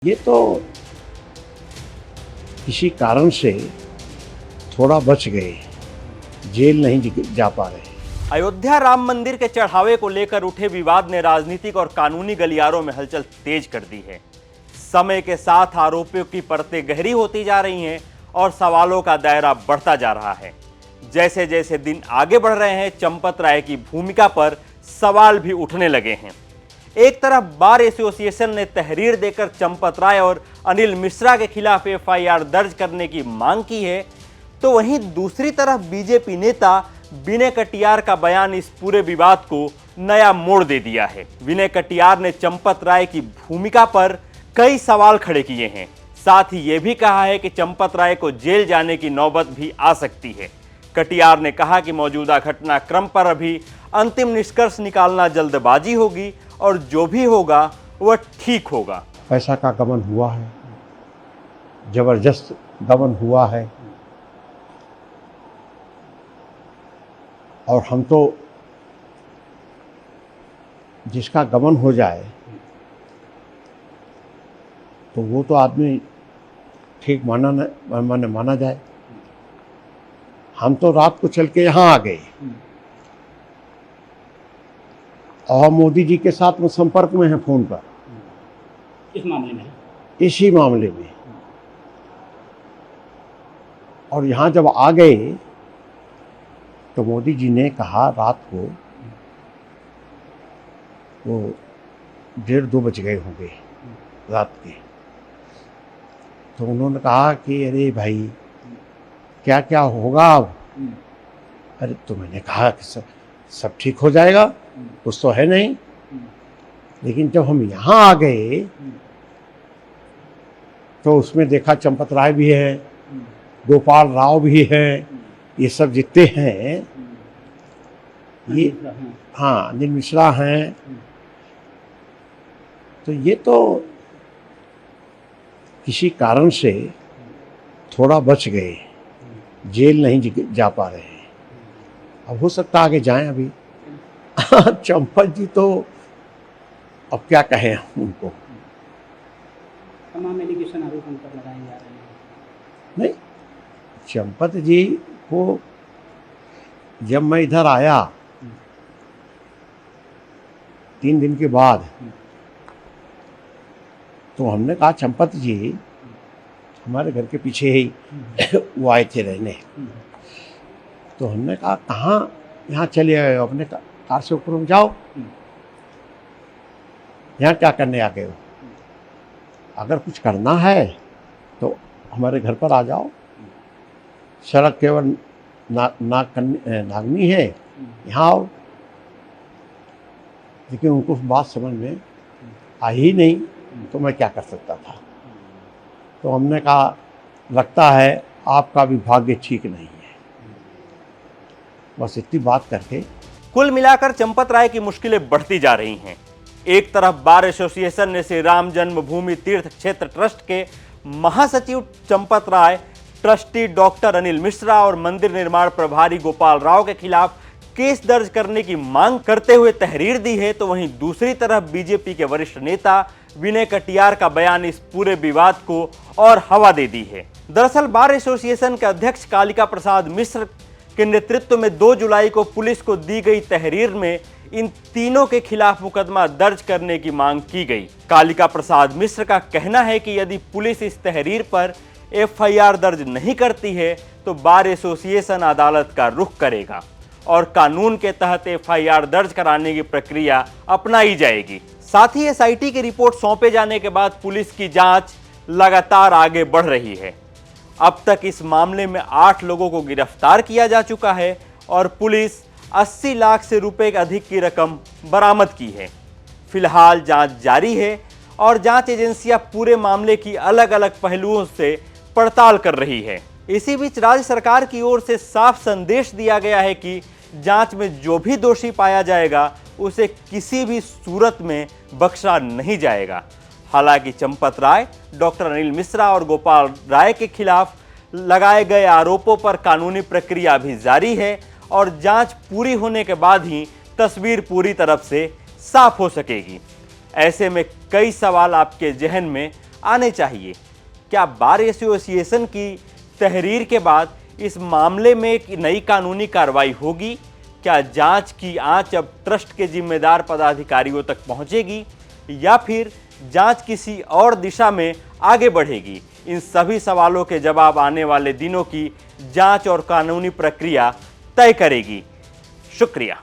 ये तो किसी कारण से थोड़ा बच गए, जेल नहीं जा पा रहे। अयोध्या राम मंदिर के चढ़ावे को लेकर उठे विवाद ने राजनीतिक और कानूनी गलियारों में हलचल तेज कर दी है। समय के साथ आरोपियों की परतें गहरी होती जा रही हैं और सवालों का दायरा बढ़ता जा रहा है। जैसे जैसे दिन आगे बढ़ रहे हैं, चंपत राय की भूमिका पर सवाल भी उठने लगे हैं। एक तरफ बार एसोसिएशन ने तहरीर देकर चंपत राय और अनिल मिश्रा के खिलाफ एफआईआर दर्ज करने की मांग की है, तो वहीं दूसरी तरफ बीजेपी नेता विनय कटियार का बयान इस पूरे विवाद को नया मोड़ दे दिया है। विनय कटियार ने चंपत राय की भूमिका पर कई सवाल खड़े किए हैं। साथ ही यह भी कहा है कि चंपत राय को जेल जाने की नौबत भी आ सकती है। कटियार ने कहा कि मौजूदा घटनाक्रम पर अभी अंतिम निष्कर्ष निकालना जल्दबाजी होगी और जो भी होगा वह ठीक होगा। पैसा का गबन हुआ है, जबरदस्त गबन हुआ है, और हम तो जिसका गबन हो जाए तो वो तो आदमी ठीक माना जाए। हम तो रात को चल के यहाँ आ गए और मोदी जी के साथ में संपर्क में है फोन पर, इस मामले में, इसी मामले में। और यहाँ जब आ गए तो मोदी जी ने कहा रात को वो 1:30-2 बज गए होंगे रात के, तो उन्होंने कहा कि अरे भाई क्या क्या होगा अब। अरे तो मैंने कहा कि सब ठीक हो जाएगा, कुछ तो है नहीं। लेकिन जब हम यहाँ आ गए तो उसमें देखा चंपत राय भी है, गोपाल राव भी है, ये सब जितने हैं, ये हाँ अनिल मिश्रा हैं, तो ये तो किसी कारण से थोड़ा बच गए, जेल नहीं जा पा रहे हैं। अब हो सकता आगे जाएं। अभी चंपत जी तो अब क्या कहें उनको। तमाम एलिगेशन आरोप उन पर लगाए जा रहे हैं। नहीं, चंपत जी को जब मैं इधर आया 3 दिन के बाद, तो हमने कहा चंपत जी हमारे घर के पीछे ही वो आए थे रहने। तो हमने कहा कहाँ यहाँ चले आए हो, अपने कार से ऊपर जाओ, यहाँ क्या करने आ गए हो। अगर कुछ करना है तो हमारे घर पर आ जाओ, सड़क केवल नागनी है, यहाँ आओ। लेकिन उनको बात समझ में आई ही नहीं, तो मैं क्या कर सकता था। तो हमने कहा लगता है आपका भी भाग्य ठीक नहीं है। बस इतनी बात करके कुल मिलाकर चंपत राय की मुश्किलें बढ़ती जा रही हैं। एक तरफ बार एसोसिएशन ने श्री राम जन्मभूमि तीर्थ क्षेत्र ट्रस्ट के महासचिव चंपत राय, ट्रस्टी डॉक्टर अनिल मिश्रा और मंदिर निर्माण प्रभारी गोपाल राव के खिलाफ केस दर्ज करने की मांग करते हुए तहरीर दी है, तो वहीं दूसरी तरफ बीजेपी के वरिष्ठ नेता विनय कटियार का बयान इस पूरे विवाद को और हवा दे दी है। दरअसल बार एसोसिएशन के अध्यक्ष कालिका प्रसाद मिश्र के नेतृत्व में 2 जुलाई को पुलिस को दी गई तहरीर में इन तीनों के खिलाफ मुकदमा दर्ज करने की मांग की गई। कालिका प्रसाद मिश्र का कहना है कि यदि पुलिस इस तहरीर पर एफआईआर दर्ज नहीं करती है तो बार एसोसिएशन अदालत का रुख करेगा और कानून के तहत एफआईआर दर्ज कराने की प्रक्रिया अपनाई जाएगी। साथ ही एसआईटी की रिपोर्ट सौंपे जाने के बाद पुलिस की जांच लगातार आगे बढ़ रही है। अब तक इस मामले में 8 लोगों को गिरफ्तार किया जा चुका है और पुलिस 80 लाख से रुपए अधिक की रकम बरामद की है। फिलहाल जांच जारी है और जांच एजेंसियां पूरे मामले की अलग अलग पहलुओं से पड़ताल कर रही है। इसी बीच राज्य सरकार की ओर से साफ संदेश दिया गया है कि जांच में जो भी दोषी पाया जाएगा उसे किसी भी सूरत में बख्शा नहीं जाएगा। हालांकि चंपत राय, डॉक्टर अनिल मिश्रा और गोपाल राय के खिलाफ लगाए गए आरोपों पर कानूनी प्रक्रिया भी जारी है और जांच पूरी होने के बाद ही तस्वीर पूरी तरह से साफ हो सकेगी। ऐसे में कई सवाल आपके जहन में आने चाहिए। क्या बार एसोसिएशन की तहरीर के बाद इस मामले में एक नई कानूनी कार्रवाई होगी? क्या जांच की आंच अब ट्रस्ट के जिम्मेदार पदाधिकारियों तक पहुंचेगी या फिर जांच किसी और दिशा में आगे बढ़ेगी? इन सभी सवालों के जवाब आने वाले दिनों की जांच और कानूनी प्रक्रिया तय करेगी। शुक्रिया।